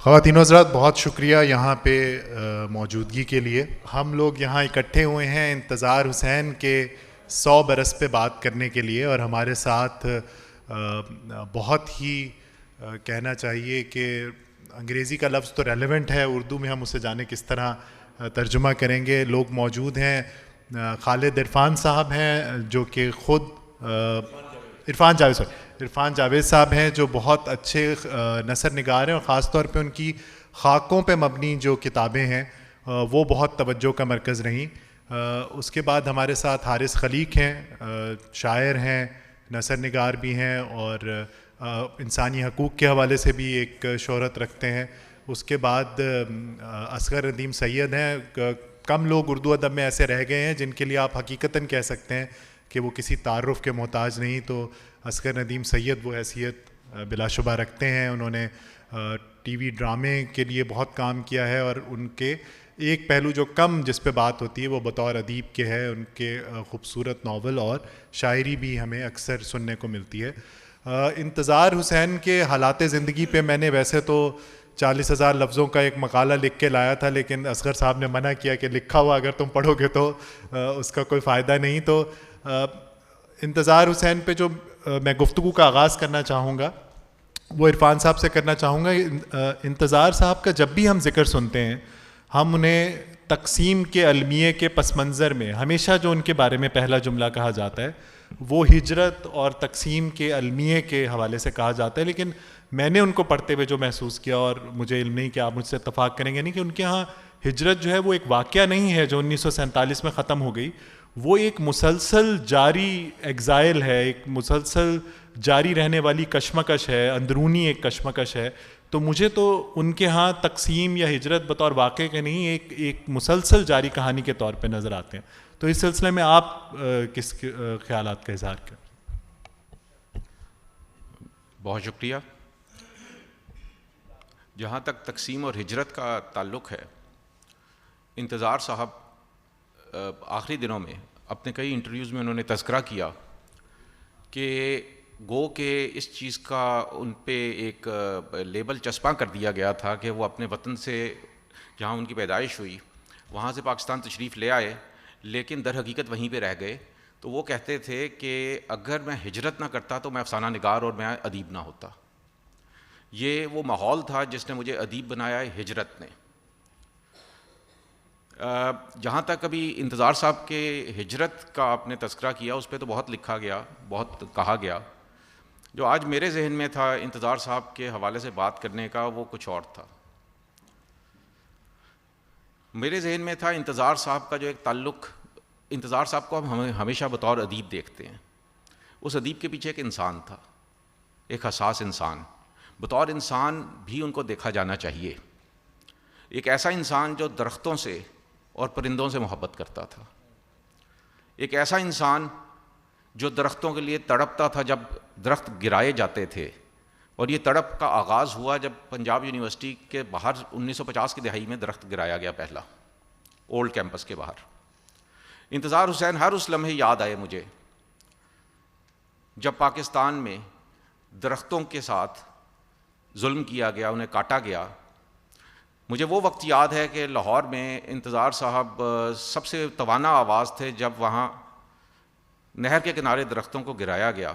خواتین و حضرات، بہت شکریہ یہاں پہ موجودگی کے لیے. ہم لوگ یہاں اکٹھے ہوئے ہیں انتظار حسین کے 100 برس پہ بات کرنے کے لیے، اور ہمارے ساتھ بہت ہی کہنا چاہیے کہ انگریزی کا لفظ تو ریلیونٹ ہے، اردو میں ہم اسے جانے کس طرح ترجمہ کریں گے. لوگ موجود ہیں. خالد عرفان صاحب ہیں جو کہ خود عرفان جاوید صاحب ہیں، جو بہت اچھے نثر نگار ہیں، اور خاص طور پہ ان کی خاکوں پہ مبنی جو کتابیں ہیں وہ بہت توجہ کا مرکز رہیں. اس کے بعد ہمارے ساتھ حارث خلیق ہیں، شاعر ہیں، نثر نگار بھی ہیں، اور انسانی حقوق کے حوالے سے بھی ایک شہرت رکھتے ہیں. اس کے بعد اصغر ندیم سید ہیں. کم لوگ اردو ادب میں ایسے رہ گئے ہیں جن کے لیے آپ حقیقتاً کہہ سکتے ہیں کہ وہ کسی تعارف کے محتاج نہیں. تو اصغر ندیم سید وہ حیثیت بلا شبہ رکھتے ہیں. انہوں نے ٹی وی ڈرامے کے لیے بہت کام کیا ہے، اور ان کے ایک پہلو جو کم جس پہ بات ہوتی ہے وہ بطور ادیب کے ہے. ان کے خوبصورت ناول اور شاعری بھی ہمیں اکثر سننے کو ملتی ہے. انتظار حسین کے حالات زندگی پہ میں نے ویسے تو 40,000 لفظوں کا ایک مقالہ لکھ کے لایا تھا، لیکن اصغر صاحب نے منع کیا کہ لکھا ہوا اگر تم پڑھو گے تو اس کا کوئی فائدہ نہیں. تو انتظار حسین پہ جو میں گفتگو کا آغاز کرنا چاہوں گا وہ عرفان صاحب سے کرنا چاہوں گا. انتظار صاحب کا جب بھی ہم ذکر سنتے ہیں، ہم انہیں تقسیم کے المیے کے پس منظر میں ہمیشہ جو ان کے بارے میں پہلا جملہ کہا جاتا ہے وہ ہجرت اور تقسیم کے المیے کے حوالے سے کہا جاتا ہے. لیکن میں نے ان کو پڑھتے ہوئے جو محسوس کیا، اور مجھے علم نہیں کہ آپ مجھ سے اتفاق کریں گے نہیں، کہ ان کے ہاں ہجرت جو ہے وہ ایک واقعہ نہیں ہے جو 1947 میں ختم ہو گئی. وہ ایک مسلسل جاری ایگزائل ہے، ایک مسلسل جاری رہنے والی کشمکش ہے، اندرونی ایک کشمکش ہے. تو مجھے تو ان کے ہاں تقسیم یا ہجرت بطور واقعے کے نہیں، ایک مسلسل جاری کہانی کے طور پہ نظر آتے ہیں. تو اس سلسلے میں آپ کس خیالات کا اظہار کریں؟ بہت شکریہ. جہاں تک تقسیم اور ہجرت کا تعلق ہے، انتظار صاحب آخری دنوں میں اپنے کئی انٹرویوز میں انہوں نے تذکرہ کیا کہ گو کہ اس چیز کا ان پہ ایک لیبل چسپاں کر دیا گیا تھا کہ وہ اپنے وطن سے، جہاں ان کی پیدائش ہوئی، وہاں سے پاکستان تشریف لے آئے، لیکن در حقیقت وہیں پہ رہ گئے. تو وہ کہتے تھے کہ اگر میں ہجرت نہ کرتا تو میں افسانہ نگار اور میں ادیب نہ ہوتا. یہ وہ ماحول تھا جس نے مجھے ادیب بنایا ہے، ہجرت نے. جہاں تک ابھی انتظار صاحب کے ہجرت کا آپ نے تذکرہ کیا، اس پہ تو بہت لکھا گیا، بہت کہا گیا. جو آج میرے ذہن میں تھا انتظار صاحب کے حوالے سے بات کرنے کا، وہ کچھ اور تھا. میرے ذہن میں تھا انتظار صاحب کا جو ایک تعلق، انتظار صاحب کو ہم ہمیشہ بطور ادیب دیکھتے ہیں. اس ادیب کے پیچھے ایک انسان تھا، ایک حساس انسان. بطور انسان بھی ان کو دیکھا جانا چاہیے. ایک ایسا انسان جو درختوں سے اور پرندوں سے محبت کرتا تھا. ایک ایسا انسان جو درختوں کے لیے تڑپتا تھا جب درخت گرائے جاتے تھے. اور یہ تڑپ کا آغاز ہوا جب پنجاب یونیورسٹی کے باہر 1950 کی دہائی میں درخت گرایا گیا پہلا، اولڈ کیمپس کے باہر. انتظار حسین ہر اس لمحے یاد آئے مجھے جب پاکستان میں درختوں کے ساتھ ظلم کیا گیا، انہیں کاٹا گیا. مجھے وہ وقت یاد ہے کہ لاہور میں انتظار صاحب سب سے توانا آواز تھے جب وہاں نہر کے کنارے درختوں کو گرایا گیا.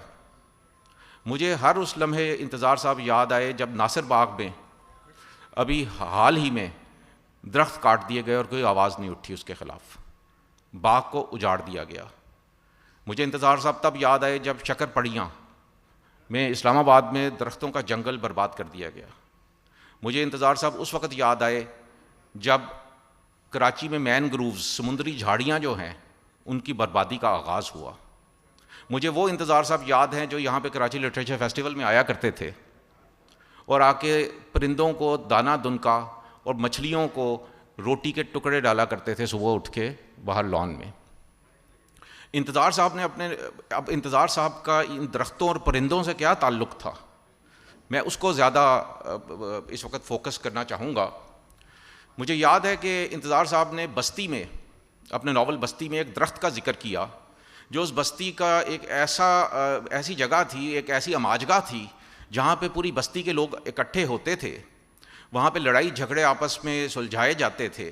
مجھے ہر اس لمحے انتظار صاحب یاد آئے جب ناصر باغ میں ابھی حال ہی میں درخت کاٹ دیے گئے اور کوئی آواز نہیں اٹھی اس کے خلاف، باغ کو اجاڑ دیا گیا. مجھے انتظار صاحب تب یاد آئے جب شکر پڑیاں میں اسلام آباد میں درختوں کا جنگل برباد کر دیا گیا. مجھے انتظار صاحب اس وقت یاد آئے جب کراچی میں مین گرووز، سمندری جھاڑیاں جو ہیں، ان کی بربادی کا آغاز ہوا. مجھے وہ انتظار صاحب یاد ہیں جو یہاں پہ کراچی لٹریچر فیسٹیول میں آیا کرتے تھے اور آ کے پرندوں کو دانہ دنکا اور مچھلیوں کو روٹی کے ٹکڑے ڈالا کرتے تھے صبح اٹھ کے باہر لان میں. انتظار صاحب کا ان درختوں اور پرندوں سے کیا تعلق تھا، میں اس کو زیادہ اس وقت فوکس کرنا چاہوں گا. مجھے یاد ہے کہ انتظار صاحب نے بستی میں، اپنے ناول بستی میں، ایک درخت کا ذکر کیا جو اس بستی کا ایک ایسی جگہ تھی، ایک ایسی اماجگاہ تھی جہاں پہ پوری بستی کے لوگ اکٹھے ہوتے تھے وہاں پہ لڑائی جھگڑے آپس میں سلجھائے جاتے تھے،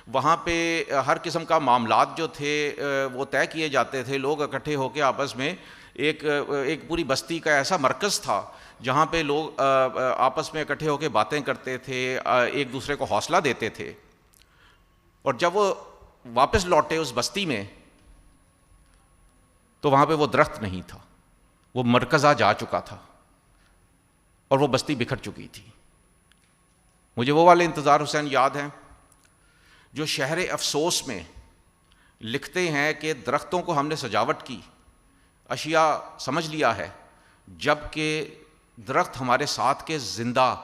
وہاں پہ ہر قسم کا معاملات جو تھے وہ طے کیے جاتے تھے، لوگ اکٹھے ہو کے آپس میں ایک پوری بستی کا ایسا مرکز تھا جہاں پہ لوگ آپس میں اکٹھے ہو کے باتیں کرتے تھے، ایک دوسرے کو حوصلہ دیتے تھے. اور جب وہ واپس لوٹے اس بستی میں تو وہاں پہ وہ درخت نہیں تھا، وہ مرکزہ جا چکا تھا اور وہ بستی بکھر چکی تھی. مجھے وہ والے انتظار حسین یاد ہیں جو شہر افسوس میں لکھتے ہیں کہ درختوں کو ہم نے سجاوٹ کی، اشیاء سمجھ لیا ہے، جب کہ درخت ہمارے ساتھ کے زندہ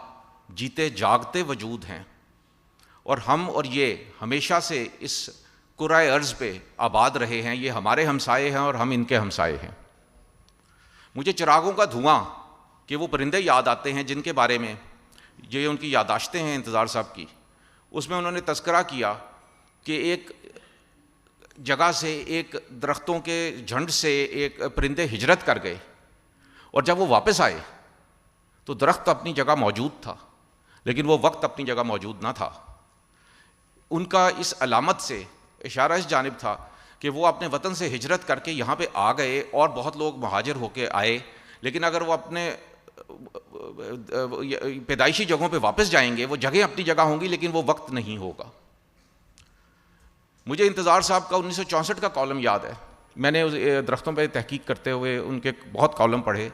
جیتے جاگتے وجود ہیں، اور ہم اور یہ ہمیشہ سے اس کرۂ ارض پہ آباد رہے ہیں، یہ ہمارے ہمسائے ہیں اور ہم ان کے ہمسائے ہیں. مجھے چراغوں کا دھواں کہ وہ پرندے یاد آتے ہیں جن کے بارے میں یہ ان کی یادداشتیں ہیں انتظار صاحب کی. اس میں انہوں نے تذکرہ کیا کہ ایک جگہ سے ایک درختوں کے جھنڈ سے ایک پرندے ہجرت کر گئے، اور جب وہ واپس آئے تو درخت اپنی جگہ موجود تھا لیکن وہ وقت اپنی جگہ موجود نہ تھا. ان کا اس علامت سے اشارہ اس جانب تھا کہ وہ اپنے وطن سے ہجرت کر کے یہاں پہ آ گئے، اور بہت لوگ مہاجر ہو کے آئے، لیکن اگر وہ اپنے پیدائشی جگہوں پہ واپس جائیں گے، وہ جگہیں اپنی جگہ ہوں گی لیکن وہ وقت نہیں ہوگا. مجھے انتظار صاحب کا 1964 کا کالم یاد ہے. میں نے درختوں پہ تحقیق کرتے ہوئے ان کے بہت کالم پڑھے،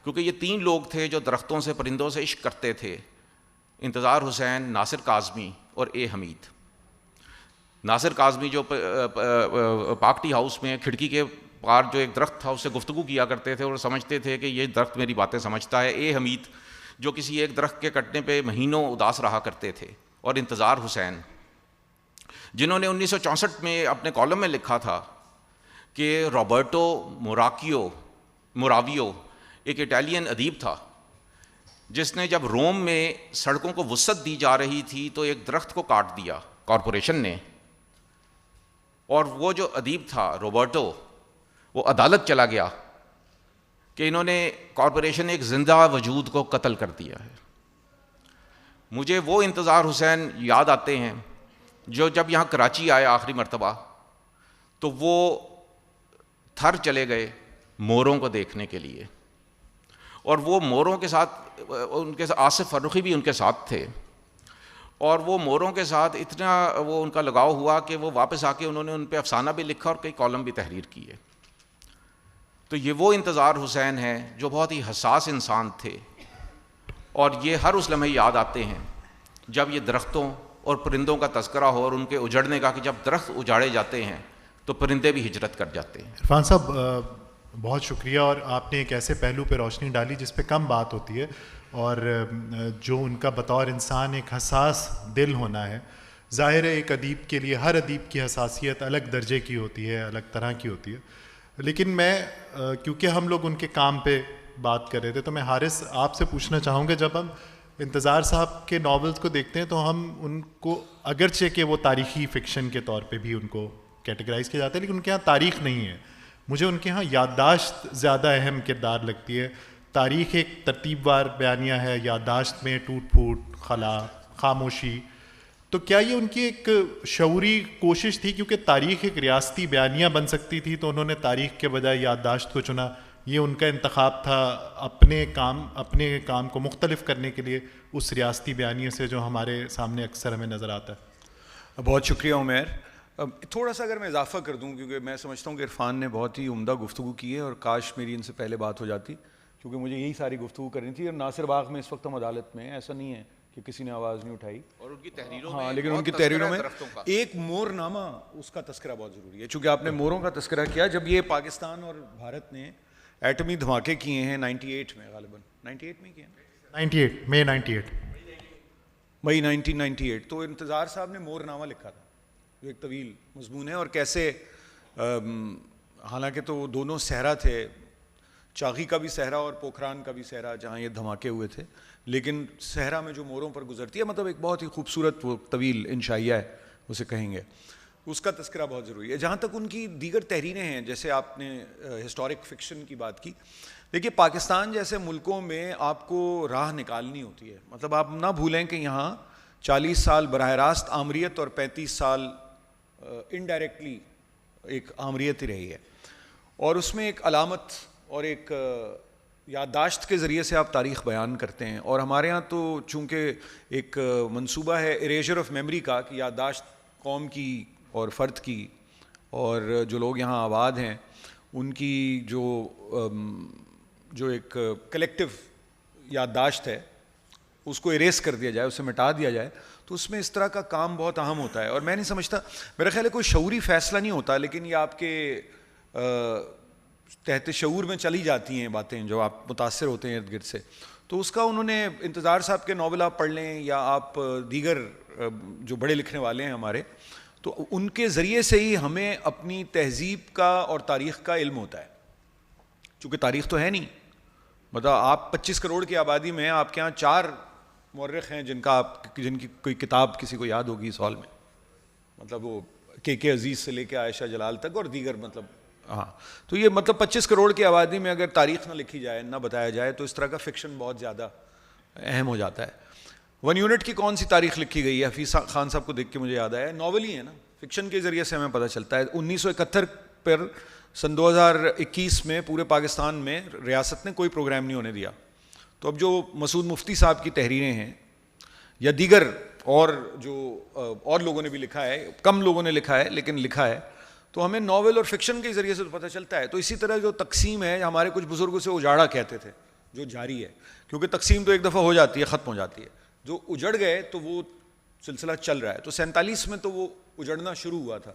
کیونکہ یہ 3 لوگ تھے جو درختوں سے پرندوں سے عشق کرتے تھے: انتظار حسین، ناصر کاظمی اور اے حمید. ناصر کاظمی جو پاکٹی ہاؤس میں کھڑکی کے پار جو ایک درخت تھا اس سے گفتگو کیا کرتے تھے اور سمجھتے تھے کہ یہ درخت میری باتیں سمجھتا ہے. اے حمید جو کسی ایک درخت کے کٹنے پہ مہینوں اداس رہا کرتے تھے. اور انتظار حسین جنہوں نے 1964 میں اپنے کالم میں لکھا تھا کہ روبرٹو موراویو ایک اٹالین ادیب تھا جس نے جب روم میں سڑکوں کو وسعت دی جا رہی تھی تو ایک درخت کو کاٹ دیا کارپوریشن نے، اور وہ جو ادیب تھا روبرٹو وہ عدالت چلا گیا کہ انہوں نے کارپوریشن ایک زندہ وجود کو قتل کر دیا ہے. مجھے وہ انتظار حسین یاد آتے ہیں جو جب یہاں کراچی آئے آخری مرتبہ تو وہ تھر چلے گئے موروں کو دیکھنے کے لیے، اور وہ موروں کے ساتھ ان کے آصف فرخی بھی ان کے ساتھ تھے، اور وہ موروں کے ساتھ اتنا وہ ان کا لگاؤ ہوا کہ وہ واپس آ کے انہوں نے ان پہ افسانہ بھی لکھا اور کئی کالم بھی تحریر کیے. تو یہ وہ انتظار حسین ہیں جو بہت ہی حساس انسان تھے، اور یہ ہر اس لمحے یاد آتے ہیں جب یہ درختوں اور پرندوں کا تذکرہ ہو اور ان کے اجڑنے کا، کہ جب درخت اجاڑے جاتے ہیں تو پرندے بھی ہجرت کر جاتے ہیں. عرفان صاحب بہت شکریہ، اور آپ نے ایک ایسے پہلو پہ روشنی ڈالی جس پہ کم بات ہوتی ہے، اور جو ان کا بطور انسان ایک حساس دل ہونا ہے. ظاہر ہے ایک ادیب کے لیے ہر ادیب کی حساسیت الگ درجے کی ہوتی ہے، الگ طرح کی ہوتی ہے، لیکن میں کیونکہ ہم لوگ ان کے کام پہ بات کر رہے تھے تو میں حارث آپ سے پوچھنا چاہوں گا، جب ہم انتظار صاحب کے ناولز کو دیکھتے ہیں تو ہم ان کو اگرچہ کہ وہ تاریخی فکشن کے طور پہ بھی ان کو کیٹیگرائز کیا جاتا ہے، لیکن ان کے ہاں تاریخ نہیں ہے. مجھے ان کے ہاں یادداشت زیادہ اہم کردار لگتی ہے. تاریخ ایک ترتیب وار بیانیہ ہے، یادداشت میں ٹوٹ پھوٹ، خلا، خاموشی. تو کیا یہ ان کی ایک شعوری کوشش تھی، کیونکہ تاریخ ایک ریاستی بیانیہ بن سکتی تھی تو انہوں نے تاریخ کے بجائے یادداشت کو چنا؟ یہ ان کا انتخاب تھا اپنے کام کو مختلف کرنے کے لیے اس ریاستی بیانیے سے جو ہمارے سامنے اکثر ہمیں نظر آتا ہے؟ بہت شکریہ عمیر. تھوڑا سا اگر میں اضافہ کر دوں، کیونکہ میں سمجھتا ہوں کہ عرفان نے بہت ہی عمدہ گفتگو کی ہے، اور کاش میری ان سے پہلے بات ہو جاتی، کیونکہ مجھے یہی ساری گفتگو کرنی تھی. اور ناصر باغ میں اس وقت ہم عدالت میں ہیں، ایسا نہیں ہے کہ کسی نے آواز نہیں اٹھائی، اور ان کی تحریروں ہاں، میں لیکن ان کی تحریروں میں ایک مور نامہ، اس کا تذکرہ بہت ضروری ہے. چونکہ آپ نے موروں کا تذکرہ کیا، جب یہ پاکستان اور بھارت نے ایٹمی دھماکے کیے ہیں 98 میں، غالباً 98 میں کیے ہیں، 98 مئی 1998، تو انتظار صاحب نے مور نامہ لکھا تھا جو ایک طویل مضمون ہے، اور کیسے حالانکہ تو دونوں صحرا تھے، چاغی کا بھی صحرا اور پوکھران کا بھی صحرا جہاں یہ دھماکے ہوئے تھے، لیکن صحرا میں جو موروں پر گزرتی ہے، مطلب ایک بہت ہی خوبصورت وہ طویل انشائیہ ہے اسے کہیں گے. اس کا تذکرہ بہت ضروری ہے. جہاں تک ان کی دیگر تحریریں ہیں, جیسے آپ نے ہسٹورک فکشن کی بات کی, دیکھیے پاکستان جیسے ملکوں میں آپ کو راہ نکالنی ہوتی ہے. مطلب آپ نہ بھولیں کہ یہاں 40 سال براہ راست آمریت اور 35 سال انڈائریکٹلی ایک آمریت ہی رہی ہے, اور اس میں ایک علامت اور ایک یادداشت کے ذریعے سے آپ تاریخ بیان کرتے ہیں. اور ہمارے ہاں تو چونکہ ایک منصوبہ ہے اریجر آف میموری کا, کہ یادداشت قوم کی اور فرد کی اور جو لوگ یہاں آباد ہیں ان کی جو ایک کلیکٹیو یادداشت ہے اس کو اریز کر دیا جائے, اسے مٹا دیا جائے, تو اس میں اس طرح کا کام بہت اہم ہوتا ہے. اور میں نہیں سمجھتا, میرا خیال ہے کوئی شعوری فیصلہ نہیں ہوتا, لیکن یہ آپ کے تحت شعور میں چلی جاتی ہیں باتیں جو آپ متاثر ہوتے ہیں ارد گرد سے. تو اس کا انہوں نے انتظار صاحب کے ناول آپ پڑھ لیں یا آپ دیگر جو بڑے لکھنے والے ہیں ہمارے, تو ان کے ذریعے سے ہی ہمیں اپنی تہذیب کا اور تاریخ کا علم ہوتا ہے. چونکہ تاریخ تو ہے نہیں, مطلب آپ 25 کروڑ کی آبادی میں آپ کے یہاں 4 مورخ ہیں جن کی کوئی کتاب کسی کو یاد ہوگی اس ہال میں, مطلب وہ کے عزیز سے لے کے عائشہ جلال تک اور دیگر, مطلب ہاں. تو یہ مطلب 25 کروڑ کی آبادی میں اگر تاریخ نہ لکھی جائے, نہ بتایا جائے, تو اس طرح کا فکشن بہت زیادہ اہم ہو جاتا ہے. 1 یونٹ کی کون سی تاریخ لکھی گئی ہے, حفیظ خان صاحب کو دیکھ کے مجھے یاد آیا, ناول ہی ہے نا, فکشن کے ذریعے سے ہمیں پتہ چلتا ہے. 1971 پر سن 2021 میں پورے پاکستان میں ریاست نے کوئی پروگرام نہیں ہونے دیا. تو اب جو مسعود مفتی صاحب کی تحریریں ہیں یا دیگر اور جو اور لوگوں نے بھی لکھا ہے, کم لوگوں نے لکھا ہے لیکن لکھا ہے, تو ہمیں ناول اور فکشن کے ذریعے سے تو پتہ چلتا ہے. تو اسی طرح جو تقسیم ہے, ہمارے کچھ بزرگوں سے اجاڑا کہتے تھے, جو جاری ہے, کیونکہ تقسیم تو ایک دفعہ ہو جاتی ہے, ختم ہو جاتی ہے. جو اجڑ گئے تو وہ سلسلہ چل رہا ہے. تو 47 میں تو وہ اجڑنا شروع ہوا تھا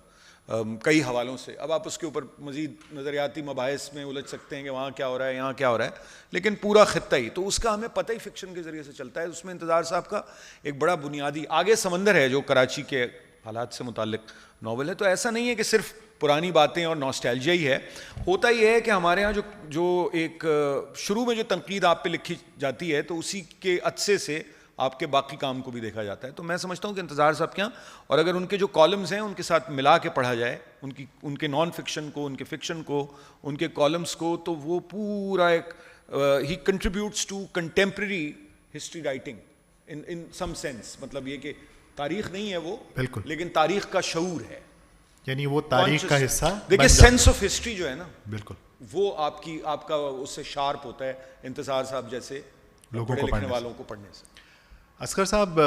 کئی حوالوں سے. اب آپ اس کے اوپر مزید نظریاتی مباحث میں الجھ سکتے ہیں کہ وہاں کیا ہو رہا ہے, یہاں کیا ہو رہا ہے, لیکن پورا خطہ ہی تو اس کا ہمیں پتہ ہی فکشن کے ذریعے سے چلتا ہے. اس میں انتظار صاحب کا ایک بڑا بنیادی آگے سمندر ہے جو کراچی کے حالات سے متعلق ناول ہے. تو ایسا نہیں ہے کہ صرف پرانی باتیں اور نوسٹیلجیا ہی ہے. ہوتا یہ ہے کہ ہمارے ہاں جو ایک شروع میں جو تنقید آپ پہ لکھی جاتی ہے, تو اسی کے عطسے سے آپ کے باقی کام کو بھی دیکھا جاتا ہے. تو میں سمجھتا ہوں کہ انتظار صاحب کے یہاں, اور اگر ان کے جو کالمز ہیں ان کے ساتھ ملا کے پڑھا جائے, ان کے نان فکشن کو, ان کے فکشن کو, ان کے کالمز کو, تو وہ پورا ایک ہی contributes to contemporary history writing in some sense. مطلب یہ کہ تاریخ نہیں ہے وہ, بالکل, لیکن تاریخ کا شعور ہے, یعنی وہ تاریخ کا حصہ. دیکھیے سینس آف ہسٹری جو ہے نا, بالکل, وہ آپ کا اس سے شارپ ہوتا ہے انتظار صاحب جیسے لوگوں کو لکھنے والوں کو پڑھنے سے. اصغر صاحب,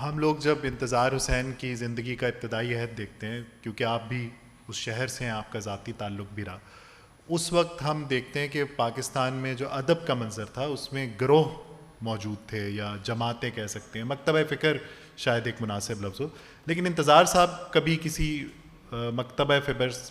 ہم لوگ جب انتظار حسین کی زندگی کا ابتدائی عہد دیکھتے ہیں, کیونکہ آپ بھی اس شہر سے ہیں, آپ کا ذاتی تعلق بھی رہا, اس وقت ہم دیکھتے ہیں کہ پاکستان میں جو ادب کا منظر تھا اس میں گروہ موجود تھے یا جماعتیں کہہ سکتے ہیں, مکتبہ فکر شاید ایک مناسب لفظ ہو. لیکن انتظار صاحب کبھی کسی مکتبہ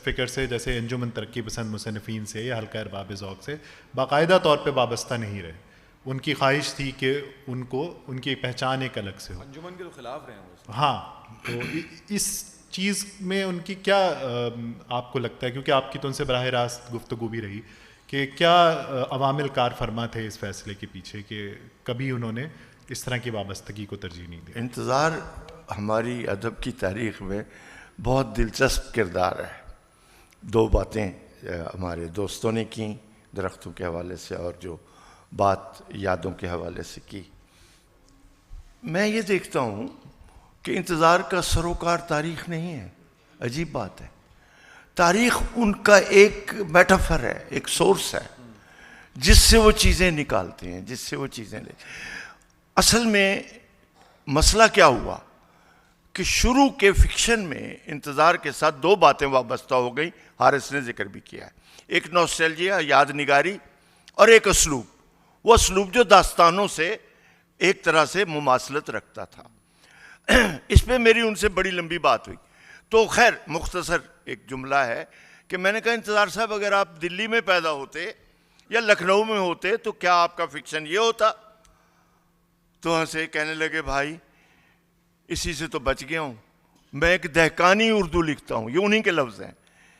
فکر سے, جیسے انجمن ترقی پسند مصنفین سے یا حلقہ ارباب ذوق سے, باقاعدہ طور پہ وابستہ نہیں رہے. ان کی خواہش تھی کہ ان کی پہچان ایک الگ سے ہو. انجمن کے تو خلاف رہے ہیں. ہاں, تو اس چیز میں ان کی کیا آپ کو لگتا ہے, کیونکہ آپ کی تو ان سے براہ راست گفتگو بھی رہی, کہ کیا عوامل کار فرما تھے اس فیصلے کے پیچھے کہ کبھی انہوں نے اس طرح کی وابستگی کو ترجیح نہیں دی؟ انتظار ہماری ادب کی تاریخ میں بہت دلچسپ کردار ہے. 2 باتیں ہمارے دوستوں نے کی درختوں کے حوالے سے, اور جو بات یادوں کے حوالے سے کی. میں یہ دیکھتا ہوں کہ انتظار کا سروکار تاریخ نہیں ہے. عجیب بات ہے, تاریخ ان کا ایک میٹافر ہے, ایک سورس ہے جس سے وہ چیزیں نکالتے ہیں, جس سے وہ چیزیں لے. اصل میں مسئلہ کیا ہوا کہ شروع کے فکشن میں انتظار کے ساتھ 2 باتیں وابستہ ہو گئی, حارث نے ذکر بھی کیا ہے. ایک نوسٹیلجیا, یاد نگاری, اور ایک اسلوب. وہ اسلوب جو داستانوں سے ایک طرح سے مماثلت رکھتا تھا. اس پہ میری ان سے بڑی لمبی بات ہوئی. تو خیر مختصر ایک جملہ ہے کہ میں نے کہا انتظار صاحب اگر آپ دلی میں پیدا ہوتے یا لکھنؤ میں ہوتے تو کیا آپ کا فکشن یہ ہوتا؟ تو ہنسے, کہنے لگے بھائی اسی سے تو بچ گیا ہوں, میں ایک دہقانی اردو لکھتا ہوں, یہ انہی کے لفظ ہیں,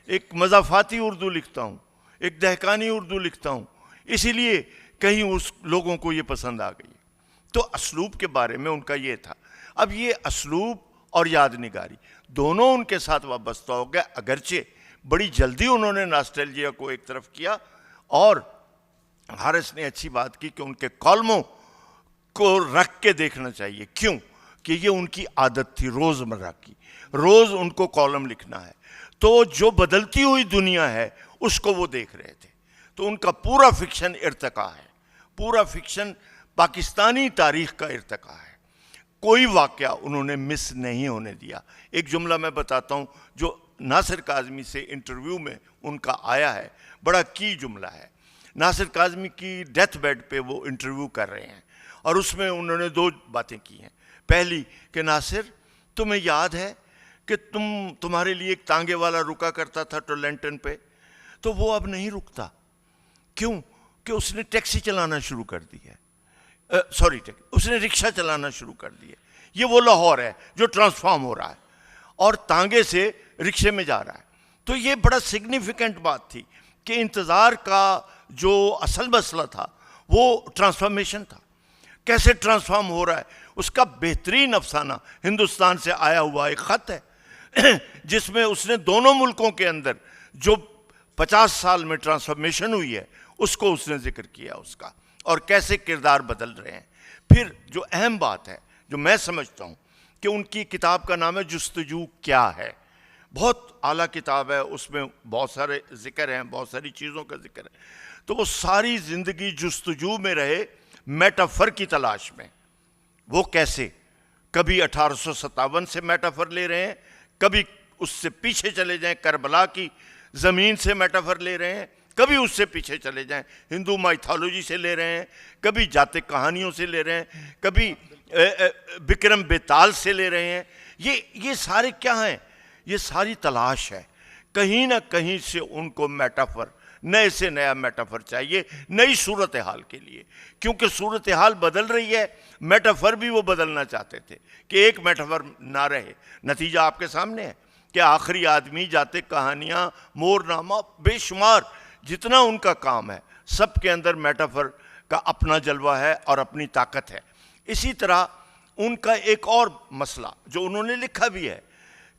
ایک مضافاتی اردو لکھتا ہوں, ایک دہقانی اردو لکھتا ہوں, اسی لیے کہیں اس لوگوں کو یہ پسند آ گئی. تو اسلوب کے بارے میں ان کا یہ تھا. اب یہ اسلوب اور یاد نگاری دونوں ان کے ساتھ وابستہ ہو گیا، اگرچہ بڑی جلدی انہوں نے ناسٹیلجیا کو ایک طرف کیا. اور حارث نے اچھی بات کی کہ ان کے کالموں کو رکھ کے دیکھنا چاہیے. کیوں؟ کہ یہ ان کی عادت تھی روز مرہ کی، روز ان کو کالم لکھنا ہے. تو جو بدلتی ہوئی دنیا ہے اس کو وہ دیکھ رہے تھے. تو ان کا پورا فکشن ارتقا ہے، پورا فکشن پاکستانی تاریخ کا ارتقا ہے. کوئی واقعہ انہوں نے مس نہیں ہونے دیا. ایک جملہ میں بتاتا ہوں جو ناصر کاظمی سے انٹرویو میں ان کا آیا ہے، بڑا کی جملہ ہے. ناصر کاظمی کی ڈیتھ بیڈ پہ وہ انٹرویو کر رہے ہیں اور اس میں انہوں نے 2 باتیں کی ہیں. پہلی کہ ناصر تمہیں یاد ہے کہ تمہارے لیے ایک تانگے والا رکا کرتا تھا ٹورلینٹن پہ، تو وہ اب نہیں رکتا. کیوں؟ کہ اس نے ٹیکسی چلانا شروع کر دی ہے. اس نے رکشہ چلانا شروع کر دی ہے. یہ وہ لاہور ہے جو ٹرانسفارم ہو رہا ہے اور تانگے سے رکشے میں جا رہا ہے. تو یہ بڑا سگنیفیکنٹ بات تھی کہ انتظار کا جو اصل مسئلہ تھا وہ ٹرانسفارمیشن تھا. کیسے ٹرانسفارم ہو رہا ہے اس کا بہترین افسانہ ہندوستان سے آیا ہوا ایک خط ہے جس میں اس نے دونوں ملکوں کے اندر جو 50 سال میں ٹرانسفارمیشن ہوئی ہے اس کو اس نے ذکر کیا اس کا، اور کیسے کردار بدل رہے ہیں. پھر جو اہم بات ہے جو میں سمجھتا ہوں کہ ان کی کتاب کا نام ہے جستجو کیا ہے. بہت اعلیٰ کتاب ہے، اس میں بہت سارے ذکر ہیں، بہت ساری چیزوں کا ذکر ہے. تو وہ ساری زندگی جستجو میں رہے، میٹافر کی تلاش میں. وہ کیسے؟ کبھی 1857 سے میٹافر لے رہے ہیں، کبھی اس سے پیچھے چلے جائیں کربلا کی زمین سے میٹافر لے رہے ہیں، کبھی اس سے پیچھے چلے جائیں ہندو مائتھالوجی سے لے رہے ہیں، کبھی جاتک کہانیوں سے لے رہے ہیں، کبھی بکرم بیتال سے لے رہے ہیں. یہ سارے کیا ہیں؟ یہ ساری تلاش ہے. کہیں نہ کہیں سے ان کو میٹافر، نئے سے نیا میٹافر چاہیے نئی صورتحال کے لیے، کیونکہ صورتحال بدل رہی ہے. میٹافر بھی وہ بدلنا چاہتے تھے کہ ایک میٹافر نہ رہے. نتیجہ آپ کے سامنے ہے کہ آخری آدمی، جاتک کہانیاں، مور نامہ، بے شمار جتنا ان کا کام ہے سب کے اندر میٹافر کا اپنا جلوہ ہے اور اپنی طاقت ہے. اسی طرح ان کا ایک اور مسئلہ جو انہوں نے لکھا بھی ہے،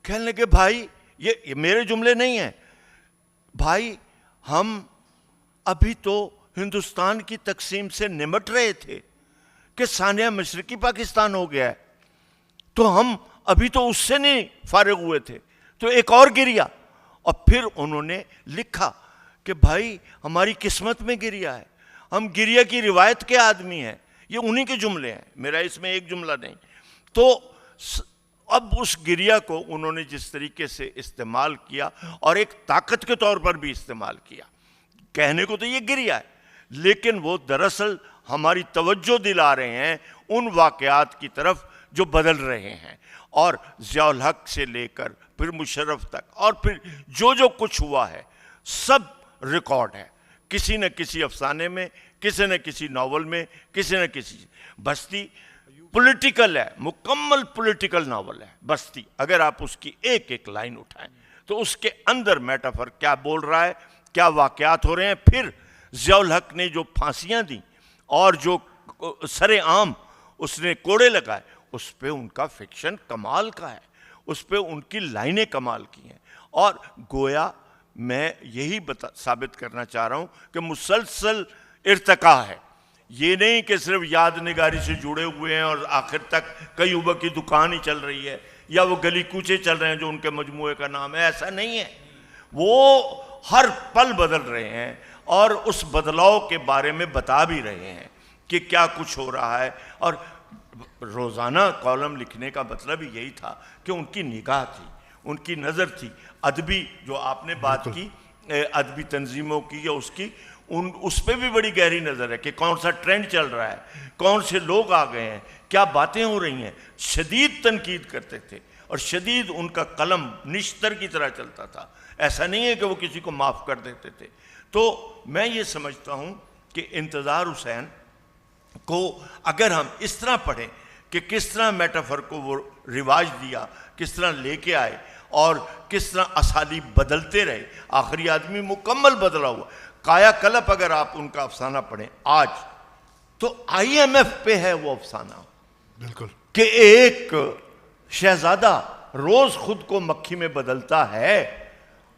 کہنے لگے بھائی یہ میرے جملے نہیں ہیں، بھائی ہم ابھی تو ہندوستان کی تقسیم سے نمٹ رہے تھے کہ سانحہ مشرقی پاکستان ہو گیا ہے، تو ہم ابھی تو اس سے نہیں فارغ ہوئے تھے، تو ایک اور گریا. اور پھر انہوں نے لکھا کہ بھائی ہماری قسمت میں گریا ہے، ہم گریا کی روایت کے آدمی ہیں. یہ انہی کے جملے ہیں، میرا اس میں ایک جملہ نہیں. تو اب اس گریا کو انہوں نے جس طریقے سے استعمال کیا اور ایک طاقت کے طور پر بھی استعمال کیا. کہنے کو تو یہ گریا ہے لیکن وہ دراصل ہماری توجہ دلا رہے ہیں ان واقعات کی طرف جو بدل رہے ہیں. اور ضیاء الحق سے لے کر پھر مشرف تک اور پھر جو کچھ ہوا ہے سب ریکارڈ ہے، کسی نہ کسی افسانے میں، کسی نہ کسی ناول میں، کسی نہ کسی. بستی پولیٹیکل ہے، مکمل پولیٹیکل ناول ہے بستی. اگر آپ اس کی ایک ایک لائن اٹھائیں تو اس کے اندر میٹافر کیا بول رہا ہے، کیا واقعات ہو رہے ہیں. پھر ضیاء الحق نے جو پھانسیاں دیں اور جو سر عام اس نے کوڑے لگائے، اس پہ ان کا فکشن کمال کا ہے، اس پہ ان کی لائنیں کمال کی ہیں. اور گویا میں یہی ثابت کرنا چاہ رہا ہوں کہ مسلسل ارتقا ہے. یہ نہیں کہ صرف یاد نگاری سے جڑے ہوئے ہیں اور آخر تک کیوبا کی دکان ہی چل رہی ہے یا وہ گلی کوچے چل رہے ہیں جو ان کے مجموعے کا نام ہے. ایسا نہیں ہے، وہ ہر پل بدل رہے ہیں اور اس بدلاؤ کے بارے میں بتا بھی رہے ہیں کہ کیا کچھ ہو رہا ہے. اور روزانہ کالم لکھنے کا مطلب یہی تھا کہ ان کی نگاہ تھی، ان کی نظر تھی. ادبی جو آپ نے بات کی ادبی تنظیموں کی یا اس پہ بھی بڑی گہری نظر ہے کہ کون سا ٹرینڈ چل رہا ہے، کون سے لوگ آ گئے ہیں، کیا باتیں ہو رہی ہیں. شدید تنقید کرتے تھے اور شدید ان کا قلم نشتر کی طرح چلتا تھا. ایسا نہیں ہے کہ وہ کسی کو معاف کر دیتے تھے. تو میں یہ سمجھتا ہوں کہ انتظار حسین کو اگر ہم اس طرح پڑھیں کہ کس طرح میٹافر کو وہ رواج دیا، کس طرح لے کے آئے اور کس طرح اسالیب بدلتے رہے. آخری آدمی مکمل بدلا ہوا. کایا کلپ اگر آپ ان کا افسانہ پڑھیں آج تو IMF پہ ہے وہ افسانہ، بالکل، کہ ایک شہزادہ روز خود کو مکھی میں بدلتا ہے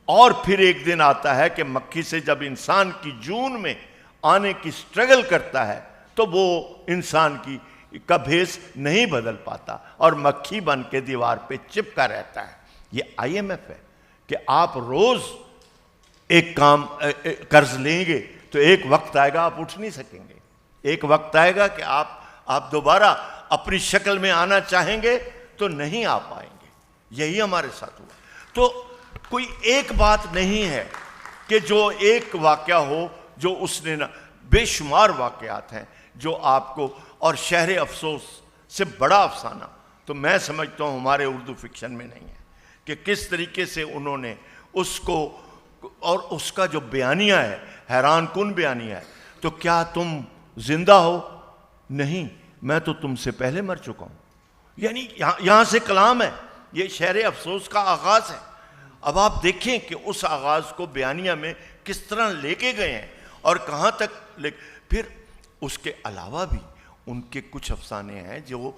اور پھر ایک دن آتا ہے کہ مکھی سے جب انسان کی جون میں آنے کی سٹرگل کرتا ہے تو وہ انسان کی کا بھیس نہیں بدل پاتا اور مکھی بن کے دیوار پہ چپکا رہتا ہے. یہ IMF ہے کہ آپ روز ایک کام قرض لیں گے تو ایک وقت آئے گا آپ اٹھ نہیں سکیں گے. ایک وقت آئے گا کہ آپ دوبارہ اپنی شکل میں آنا چاہیں گے تو نہیں آ پائیں گے. یہی ہمارے ساتھ ہوا. تو کوئی ایک بات نہیں ہے کہ جو ایک واقعہ ہو جو اس نے بے شمار واقعات ہیں جو آپ کو, اور شہر افسوس سے بڑا افسانہ تو میں سمجھتا ہوں ہمارے اردو فکشن میں نہیں ہے کہ کس طریقے سے انہوں نے اس کو, اور اس کا جو بیانیہ ہے حیران کن بیانیہ ہے. تو کیا تم زندہ ہو؟ نہیں, میں تو تم سے پہلے مر چکا ہوں. یعنی یہاں سے کلام ہے, یہ شہر افسوس کا آغاز ہے. اب آپ دیکھیں کہ اس آغاز کو بیانیہ میں کس طرح لے کے گئے ہیں اور کہاں تک پھر اس کے علاوہ بھی ان کے کچھ افسانے ہیں جو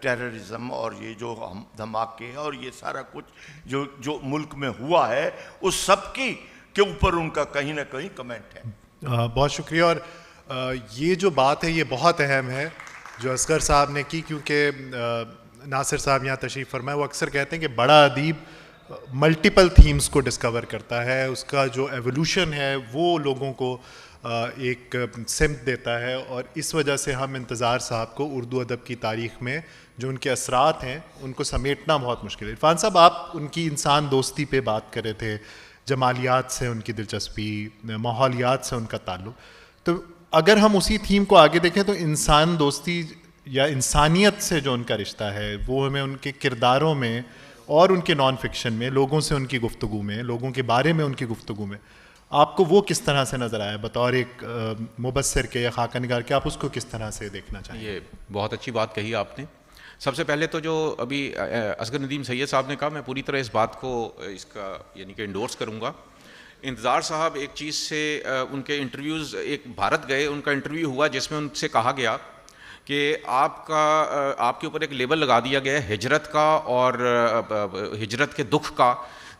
ٹیررزم اور یہ جو دھماکے اور یہ سارا کچھ جو ملک میں ہوا ہے اس سب کی کے اوپر ان کا کہیں نہ کہیں کمنٹ ہے. بہت شکریہ. اور یہ جو بات ہے یہ بہت اہم ہے جو اصغر صاحب نے کی, کیونکہ ناصر صاحب یہاں تشریف فرمائے, وہ اکثر کہتے ہیں کہ بڑا ادیب ملٹیپل تھیمز کو ڈسکور کرتا ہے, اس کا جو ایولیوشن ہے وہ لوگوں کو ایک سمت دیتا ہے. اور اس وجہ سے ہم انتظار صاحب کو اردو ادب کی تاریخ میں جو ان کے اثرات ہیں ان کو سمیٹنا بہت مشکل ہے. عرفان صاحب, آپ ان کی انسان دوستی پہ بات کر رہے تھے, جمالیات سے ان کی دلچسپی, ماحولیات سے ان کا تعلق. تو اگر ہم اسی تھیم کو آگے دیکھیں تو انسان دوستی یا انسانیت سے جو ان کا رشتہ ہے وہ ہمیں ان کے کرداروں میں اور ان کے نان فکشن میں, لوگوں سے ان کی گفتگو میں, لوگوں کے بارے میں ان کی گفتگو میں, آپ کو وہ کس طرح سے نظر آیا بطور ایک مبصر کے یا خاکہ نگار کے؟ آپ اس کو کس طرح سے دیکھنا چاہیں؟ یہ بہت اچھی بات کہی آپ نے. سب سے پہلے تو جو ابھی اصغر ندیم سید صاحب نے کہا, میں پوری طرح اس بات کو اس کا یعنی کہ انڈورس کروں گا. انتظار صاحب ایک چیز سے ان کے انٹرویوز, ایک بھارت گئے, ان کا انٹرویو ہوا جس میں ان سے کہا گیا کہ آپ کے اوپر ایک لیبل لگا دیا گیا ہے ہجرت کا اور ہجرت کے دکھ کا.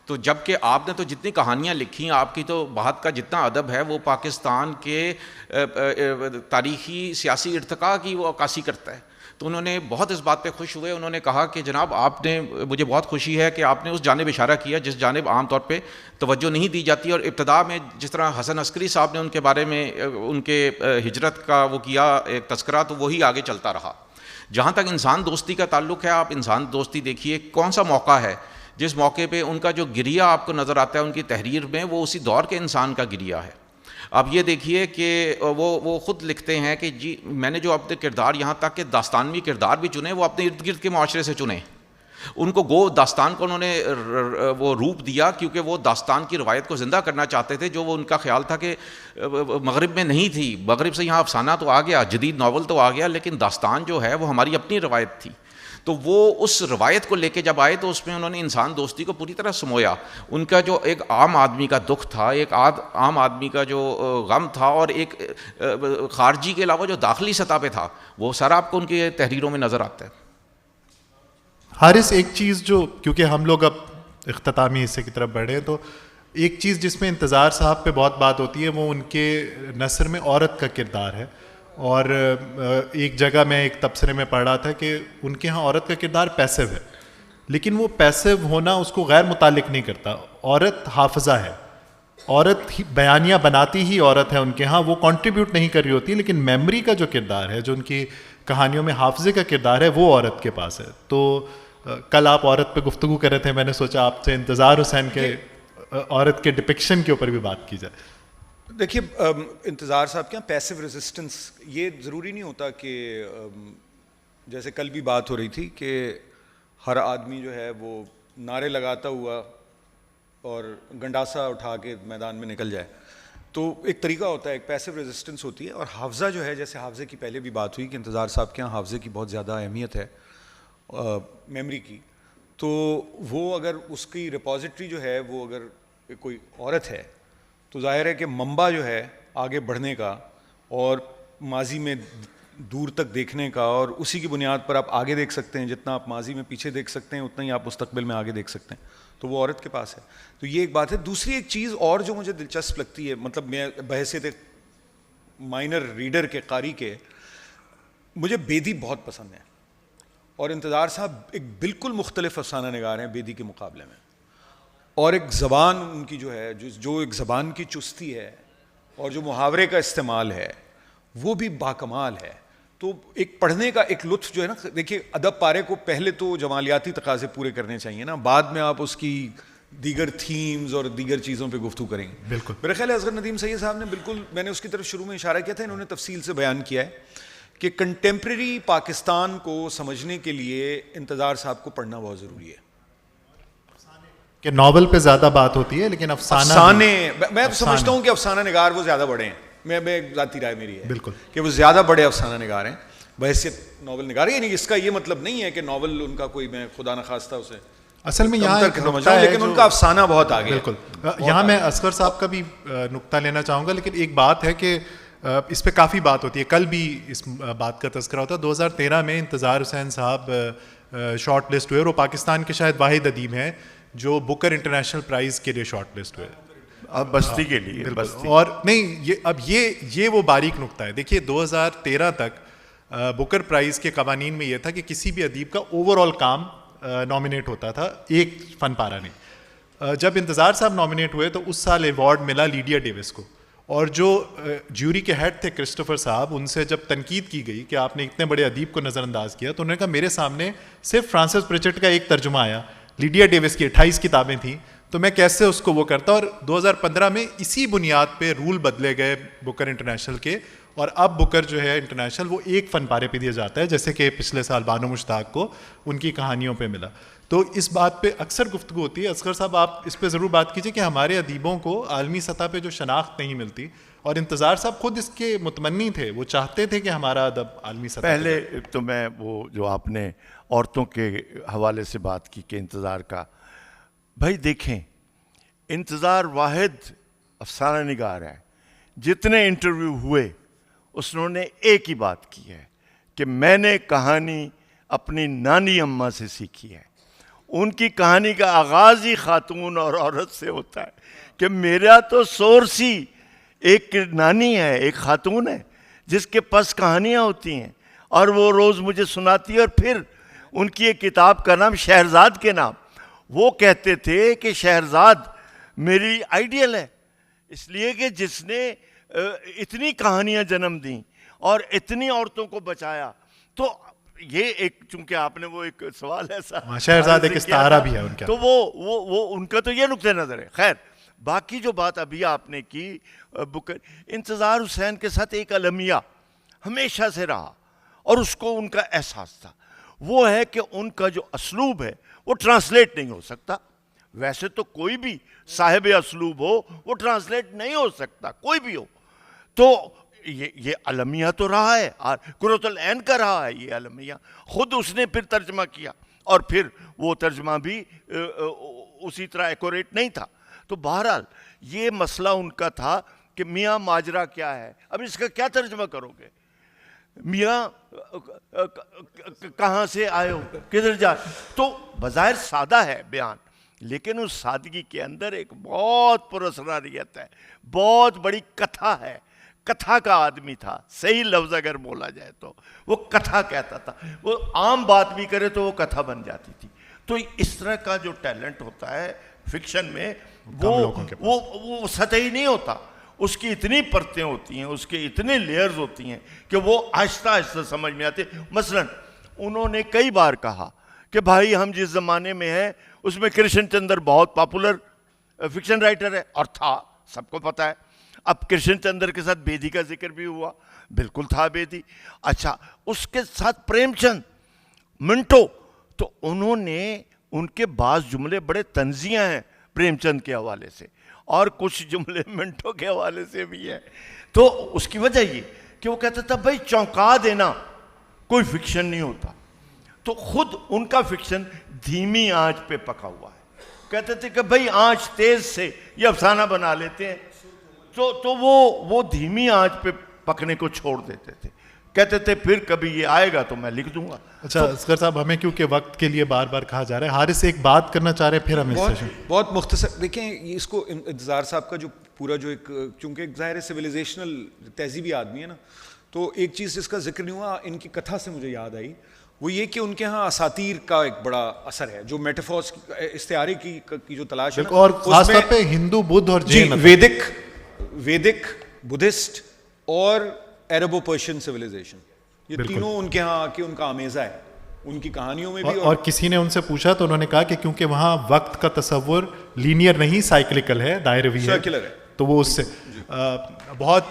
تو جب کہ آپ نے تو جتنی کہانیاں لکھی ہیں, آپ کی تو بات کا جتنا ادب ہے وہ پاکستان کے تاریخی سیاسی ارتقاء کی وہ عکاسی کرتا ہے. تو انہوں نے بہت اس بات پہ خوش ہوئے. انہوں نے کہا کہ جناب آپ نے, مجھے بہت خوشی ہے کہ آپ نے اس جانب اشارہ کیا جس جانب عام طور پہ توجہ نہیں دی جاتی. اور ابتدا میں جس طرح حسن عسکری صاحب نے ان کے بارے میں ان کے ہجرت کا وہ کیا ایک تذکرہ, تو وہی آگے چلتا رہا. جہاں تک انسان دوستی کا تعلق ہے, آپ انسان دوستی دیکھیے, کون سا موقع ہے جس موقع پہ ان کا جو گریہ آپ کو نظر آتا ہے ان کی تحریر میں, وہ اسی دور کے انسان کا گریہ ہے. آپ یہ دیکھیے کہ وہ خود لکھتے ہیں کہ جی میں نے جو اپنے کردار, یہاں تک کہ داستانوی کردار بھی چنے, وہ اپنے ارد گرد کے معاشرے سے چنے. ان کو گو داستان کو انہوں نے وہ روپ دیا کیونکہ وہ داستان کی روایت کو زندہ کرنا چاہتے تھے, جو وہ ان کا خیال تھا کہ مغرب میں نہیں تھی. مغرب سے یہاں افسانہ تو آ گیا, جدید ناول تو آ گیا, لیکن داستان جو ہے وہ ہماری اپنی روایت تھی. تو وہ اس روایت کو لے کے جب آئے تو اس میں انہوں نے انسان دوستی کو پوری طرح سمویا. ان کا جو ایک عام آدمی کا دکھ تھا, ایک عام آدمی کا جو غم تھا, اور ایک خارجی کے علاوہ جو داخلی سطح پہ تھا, وہ سارا آپ کو ان کی تحریروں میں نظر آتا ہے. حارث, ایک چیز جو, کیونکہ ہم لوگ اب اختتامی حصے کی طرف بڑھے, تو ایک چیز جس میں انتظار صاحب پہ بہت بات ہوتی ہے وہ ان کے نثر میں عورت کا کردار ہے. اور ایک جگہ میں ایک تبصرے میں پڑھ رہا تھا کہ ان کے ہاں عورت کا کردار پیسو ہے, لیکن وہ پیسو ہونا اس کو غیر متعلق نہیں کرتا. عورت حافظہ ہے, عورت بیانیہ بناتی ہی عورت ہے ان کے ہاں, وہ کنٹریبیوٹ نہیں کر رہی ہوتی, لیکن میموری کا جو کردار ہے, جو ان کی کہانیوں میں حافظے کا کردار ہے, وہ عورت کے پاس ہے. تو کل آپ عورت پہ گفتگو کر رہے تھے, میں نے سوچا آپ سے انتظار حسین کے عورت کے ڈپکشن کے اوپر بھی بات کی جائے. دیکھیے انتظار صاحب کیا پیسو ریزسٹنس, یہ ضروری نہیں ہوتا کہ جیسے کل بھی بات ہو رہی تھی کہ ہر آدمی جو ہے وہ نعرے لگاتا ہوا اور گنڈاسا اٹھا کے میدان میں نکل جائے. تو ایک طریقہ ہوتا ہے, ایک پیسو ریزسٹنس ہوتی ہے. اور حافظہ جو ہے, جیسے حافظے کی پہلے بھی بات ہوئی کہ انتظار صاحب کے یہاں حافظے کی بہت زیادہ اہمیت ہے میموری کی, تو وہ اگر اس کی ریپوزیٹری جو ہے وہ اگر کوئی عورت ہے تو ظاہر ہے کہ منبع جو ہے آگے بڑھنے کا اور ماضی میں دور تک دیکھنے کا, اور اسی کی بنیاد پر آپ آگے دیکھ سکتے ہیں. جتنا آپ ماضی میں پیچھے دیکھ سکتے ہیں اتنا ہی آپ مستقبل میں آگے دیکھ سکتے ہیں, تو وہ عورت کے پاس ہے. تو یہ ایک بات ہے. دوسری ایک چیز اور جو مجھے دلچسپ لگتی ہے, مطلب میں بحیثیت ایک مائنر ریڈر کے, قاری کے, مجھے بیدی بہت پسند ہے, اور انتظار صاحب ایک بالکل مختلف افسانہ نگار ہیں بیدی کے مقابلے میں, اور ایک زبان ان کی جو ہے, جو ایک زبان کی چستی ہے اور جو محاورے کا استعمال ہے وہ بھی باکمال ہے. تو ایک پڑھنے کا ایک لطف جو ہے نا, دیکھیے ادب پارے کو پہلے تو جمالیاتی تقاضے پورے کرنے چاہیے نا, بعد میں آپ اس کی دیگر تھیمز اور دیگر چیزوں پہ گفتگو کریں گے. بالکل. میرا خیال ہے اصغر ندیم سید صاحب نے بالکل, میں نے اس کی طرف شروع میں اشارہ کیا تھا, انہوں نے تفصیل سے بیان کیا ہے کہ کنٹمپریری پاکستان کو سمجھنے کے لیے انتظار صاحب کو پڑھنا بہت ضروری ہے. کہ ناول پہ زیادہ بات ہوتی ہے لیکن افسانے, میں سمجھتا ہوں کہ افسانہ نگار وہ زیادہ بڑے ہیں. میں ذاتی رائے میری ہے بالکل کہ وہ زیادہ بڑے افسانہ نگار ہیں بحیثیت ناول نگار. یعنی اس کا یہ مطلب نہیں ہے کہ ناول ان کا کوئی, میں خدا نخواستہ اسے اصل میں یہاں لیکن ان کا افسانہ بہت آگے. بالکل. یہاں میں اصغر صاحب کا بھی نقطہ لینا چاہوں گا, لیکن ایک بات ہے کہ اس پہ کافی بات ہوتی ہے. کل بھی اس بات کا تذکرہ ہوتا ہے. 2013 میں انتظار حسین صاحب شارٹ لسٹ ہوئے, اور وہ پاکستان کے شاید واحد ادیب ہیں جو بکر انٹرنیشنل پرائز کے لیے شارٹ لسٹ ہوئے. اب بستی کے لیے بستی. اور نہیں, یہ وہ باریک نقطہ ہے. دیکھیے 2013 تک بکر پرائز کے قوانین میں یہ تھا کہ کسی بھی ادیب کا اوور آل کام نامینیٹ ہوتا تھا, ایک فن پارہ نہیں. جب انتظار صاحب نامینیٹ ہوئے تو اس سال ایوارڈ ملا لیڈیا ڈیوس کو, اور جو جیوری کے ہیڈ تھے کرسٹوفر صاحب, ان سے جب تنقید کی گئی کہ آپ نے اتنے بڑے ادیب کو نظر انداز کیا, تو انہوں نے کہا میرے سامنے صرف فرانسس پریچٹ کا ایک ترجمہ آیا, لیڈیا ڈیوس کی 28 کتابیں تھیں, تو میں کیسے اس کو وہ کرتا. اور 2015 میں اسی بنیاد پہ رول بدلے گئے بکر انٹرنیشنل کے, اور اب بکر جو ہے انٹرنیشنل وہ ایک فن پارے پہ دیا جاتا ہے, جیسے کہ پچھلے سال بانو مشتاق کو ان کی کہانیوں پہ ملا. تو اس بات پہ اکثر گفتگو ہوتی ہے. اصغر صاحب آپ اس پہ ضرور بات کیجیے کہ ہمارے ادیبوں کو عالمی سطح پہ جو شناخت نہیں ملتی, اور انتظار صاحب خود اس کے متمنی تھے, وہ چاہتے تھے کہ ہمارا ادب عالمی سطح پہلے تو میں وہ جو آپ نے عورتوں کے حوالے سے بات کی کہ انتظار کا, بھائی دیکھیں انتظار واحد افسانہ نگار ہے, جتنے انٹرویو ہوئے اس نے ایک ہی بات کی ہے کہ میں نے کہانی اپنی نانی اماں سے سیکھی ہے. ان کی کہانی کا آغاز ہی خاتون اور عورت سے ہوتا ہے کہ میرا تو سورس ہی ایک نانی ہے, ایک خاتون ہے جس کے پاس کہانیاں ہوتی ہیں, اور وہ روز مجھے سناتی ہے. اور پھر ان کی ایک کتاب کا نام شہرزاد کے نام, وہ کہتے تھے کہ شہرزاد میری آئیڈیل ہے, اس لیے کہ جس نے اتنی کہانیاں جنم دیں اور اتنی عورتوں کو بچایا. تو یہ ایک, چونکہ آپ نے وہ ایک سوال ایسا شہرزاد ایک استعارہ بھی ہے ان کا, تو وہ ان کا تو یہ نقطہ نظر ہے. خیر باقی جو بات ابھی آپ نے کی بکر, انتظار حسین کے ساتھ ایک المیہ ہمیشہ سے رہا, اور اس کو ان کا احساس تھا, وہ ہے کہ ان کا جو اسلوب ہے وہ ٹرانسلیٹ نہیں ہو سکتا. ویسے تو کوئی بھی صاحب اسلوب ہو وہ ٹرانسلیٹ نہیں ہو سکتا, کوئی بھی ہو. تو یہ المیہ تو رہا ہے, قرۃ العین کا رہا ہے یہ المیہ, خود اس نے پھر ترجمہ کیا, اور پھر وہ ترجمہ بھی اسی طرح ایکوریٹ نہیں تھا. تو بہرحال یہ مسئلہ ان کا تھا کہ میاں ماجرا کیا ہے, اب اس کا کیا ترجمہ کرو گے, میاں کہاں سے آئے ہو, کدھر جا. تو بظاہر سادہ ہے بیان, لیکن اس سادگی کے اندر ایک بہت پراسراریت ہے, بہت بڑی کتھا ہے. کتھا کا آدمی تھا, صحیح لفظ اگر بولا جائے تو وہ کتھا کہتا تھا. وہ عام بات بھی کرے تو وہ کتھا بن جاتی تھی. تو اس طرح کا جو ٹیلنٹ ہوتا ہے فکشن میں وہ سطحی نہیں ہوتا, اس کی اتنی پرتیں ہوتی ہیں, اس کے اتنے لیئرز ہوتی ہیں کہ وہ آہستہ آہستہ سمجھ میں آتے. مثلا انہوں نے کئی بار کہا کہ بھائی ہم جس زمانے میں ہیں اس میں کرشن چندر بہت پاپولر فکشن رائٹر ہے, اور تھا, سب کو پتہ ہے. اب کرشن چندر کے ساتھ بیدی کا ذکر بھی ہوا, بالکل تھا بیدی. اچھا اس کے ساتھ پریم چند, منٹو, تو انہوں نے ان کے بعض جملے بڑے طنزیاں ہیں پریم چند کے حوالے سے, اور کچھ جملے منٹو کے حوالے سے بھی ہیں. تو اس کی وجہ یہ کہ وہ کہتا تھا بھائی چونکا دینا کوئی فکشن نہیں ہوتا. تو خود ان کا فکشن دھیمی آنچ پہ پکا ہوا ہے. کہتے تھے کہ بھئی آنچ تیز سے یہ افسانہ بنا لیتے ہیں, تو وہ دھیمی آنچ پہ پکنے کو چھوڑ دیتے تھے. کہتے تھے پھر کبھی یہ آئے گا تو میں لکھ دوں گا. اچھا اصغر صاحب، ہمیں کیونکہ وقت کے لیے بار بار کہا جا رہا ہے، حارث ایک بات کرنا چاہ رہے ہیں پھر ہم اس سیشن. بہت مختصر دیکھیں اس کو، انتظار صاحب کا جو پورا جو ایک، چونکہ ایک ظاہر سویلائزیشنل تہذیبی آدمی ہے نا، تو ایک چیز جس کا ذکر نہیں ہوا ان کی کتھا سے مجھے یاد آئی، وہ یہ کہ ان کے ہاں اساطیر کا ایک بڑا اثر ہے، جو میٹافورس استعارے کی جو تلاش ہے، اور خاص طور پہ ہندو، بدھ اور جین، ویدک، بدھسٹ اور عرب و پرشین سویلائزیشن، یہ تینوں ان کے ہاں کہ ان کا آمیزہ ہے ان کی کہانیوں میں بھی. اور کسی نے ان سے پوچھا تو انہوں نے کہا کہ کیونکہ وہاں وقت کا تصور لینئر نہیں، سائیکلیکل ہے، دائروی ہے، تو وہ اس سے بہت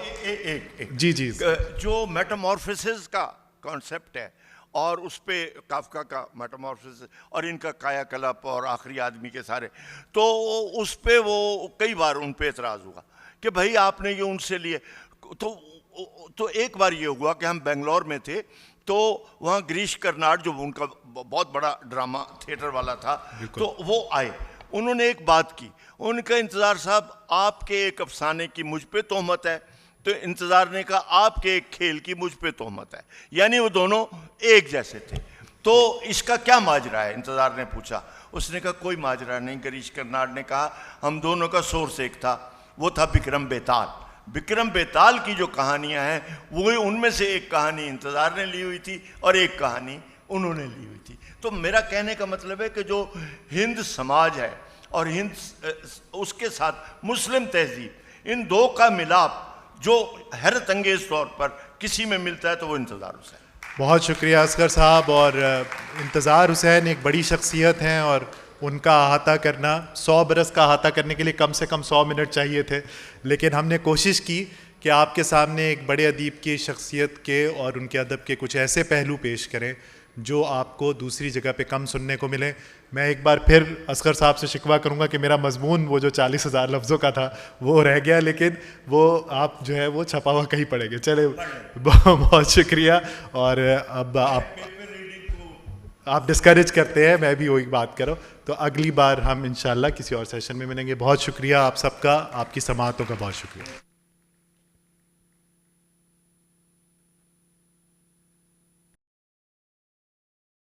جی جو میٹامورفسز کا کانسیپٹ ہے اور اس پہ کافکا کا میٹامورفسز اور ان کا کایا کلپ اور آخری آدمی کے سارے، تو اس پہ وہ کئی بار ان پہ اعتراض ہوا کہ بھائی آپ نے یہ ان سے لیے. تو ایک بار یہ ہوا کہ ہم بنگلور میں تھے تو وہاں گریش کرناڈ جو ان کا بہت بڑا ڈرامہ تھیٹر والا تھا، تو وہ آئے. انہوں نے ایک بات کی، ان کا انتظار صاحب آپ کے ایک افسانے کی مجھ پہ تہمت ہے، تو انتظار نے کہا آپ کے ایک کھیل کی مجھ پہ تہمت ہے، یعنی وہ دونوں ایک جیسے تھے. تو اس کا کیا ماجرا ہے؟ انتظار نے پوچھا. اس نے کہا کوئی ماجرا نہیں. گریش کرناڈ نے کہا ہم دونوں کا سورس ایک تھا، وہ تھا بکرم بیتال. بکرم بیتال کی جو کہانیاں ہیں وہ ان میں سے ایک کہانی انتظار نے لی ہوئی تھی اور ایک کہانی انہوں نے لی ہوئی تھی. تو میرا کہنے کا مطلب ہے کہ جو ہند سماج ہے اور ہند اس کے ساتھ مسلم تہذیب، ان دو کا ملاپ جو حیرت انگیز طور پر کسی میں ملتا ہے تو وہ انتظار حسین. بہت شکریہ اصغر صاحب. اور انتظار حسین ایک بڑی شخصیت ہیں اور ان کا احاطہ کرنا، 100 برس کا احاطہ کرنے کے لیے کم سے کم 100 منٹ چاہیے تھے، لیکن ہم نے کوشش کی کہ آپ کے سامنے ایک بڑے ادیب کی شخصیت کے اور ان کے ادب کے کچھ ایسے پہلو پیش کریں جو آپ کو دوسری جگہ پہ کم سننے کو ملیں. میں ایک بار پھر اصغر صاحب سے شکوہ کروں گا کہ میرا مضمون وہ جو 40,000 لفظوں کا تھا وہ رہ گیا، لیکن وہ آپ جو ہے وہ چھپا ہوا کہیں پڑے گا. چلے بہت شکریہ. اور اب آپ ڈسکریج کرتے ہیں، میں بھی وہی بات کروں، تو اگلی بار ہم انشاءاللہ کسی اور سیشن میں ملیں گے. بہت شکریہ آپ سب کا، آپ کی سماعتوں کا بہت شکریہ.